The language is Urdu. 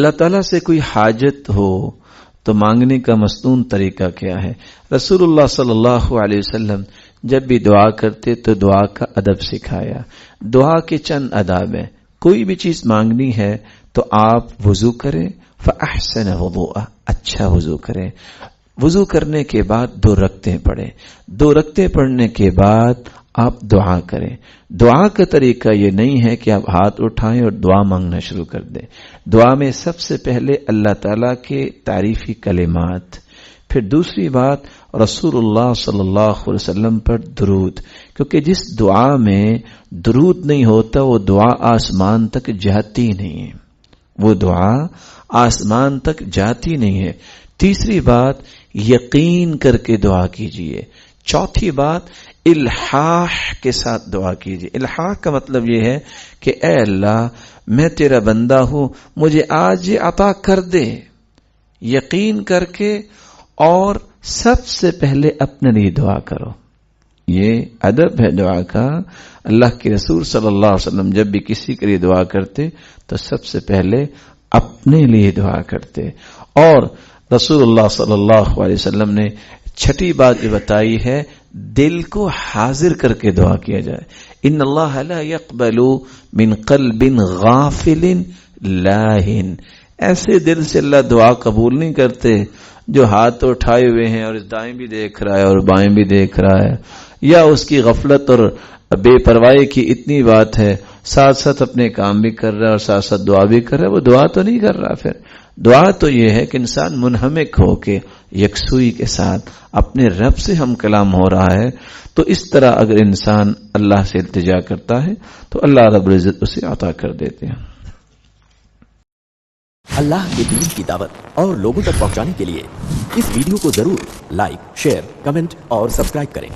اللہ تعالیٰ سے کوئی حاجت ہو تو مانگنے کا مصنون طریقہ کیا ہے؟ رسول اللہ صلی اللہ علیہ وسلم جب بھی دعا کرتے تو دعا کا ادب سکھایا. دعا کے چند آداب ہیں. کوئی بھی چیز مانگنی ہے تو آپ وضو کریں، فأحسن وضوء، اچھا وضو کریں. وضو کرنے کے بعد 2 رکعتیں پڑھیں. 2 رکعتیں پڑھنے کے بعد آپ دعا کریں. دعا کا طریقہ یہ نہیں ہے کہ آپ ہاتھ اٹھائیں اور دعا مانگنا شروع کر دیں. دعا میں سب سے پہلے اللہ تعالیٰ کے تعریفی کلمات، پھر دوسری بات رسول اللہ صلی اللہ علیہ وسلم پر درود، کیونکہ جس دعا میں درود نہیں ہوتا وہ دعا آسمان تک جاتی نہیں ہے. وہ دعا آسمان تک جاتی نہیں ہے. تیسری بات یقین کر کے دعا کیجئے. چوتھی بات الحاح کے ساتھ دعا کیجئے. الحاح کا مطلب یہ ہے کہ اے اللہ میں تیرا بندہ ہوں، مجھے آج یہ عطا کر دے. یقین کر کے اور سب سے پہلے اپنے لیے دعا کرو. یہ ادب ہے دعا کا. اللہ کے رسول صلی اللہ علیہ وسلم جب بھی کسی کے لیے دعا کرتے تو سب سے پہلے اپنے لیے دعا کرتے. اور رسول اللہ صلی اللہ علیہ وسلم نے چھٹی بات یہ بتائی ہے دل کو حاضر کر کے دعا کیا جائے. ان اللہ لا يقبل من قلب غافل لاہن. ایسے دل سے اللہ دعا قبول نہیں کرتے جو ہاتھ اٹھائے ہوئے ہیں اور دائیں بھی دیکھ رہا ہے اور بائیں بھی دیکھ رہا ہے، یا اس کی غفلت اور بے پرواہی کی اتنی بات ہے، ساتھ ساتھ اپنے کام بھی کر رہا ہے اور ساتھ ساتھ دعا بھی کر رہا ہے. وہ دعا تو نہیں کر رہا. پھر دعا تو یہ ہے کہ انسان منہمک ہو کے یکسوئی کے ساتھ اپنے رب سے ہم کلام ہو رہا ہے. تو اس طرح اگر انسان اللہ سے التجا کرتا ہے تو اللہ رب العزت اسے عطا کر دیتے ہیں. اللہ کے دین کی دعوت اور لوگوں تک پہنچانے کے لیے اس ویڈیو کو ضرور لائک، شیئر، کمنٹ اور سبسکرائب کریں.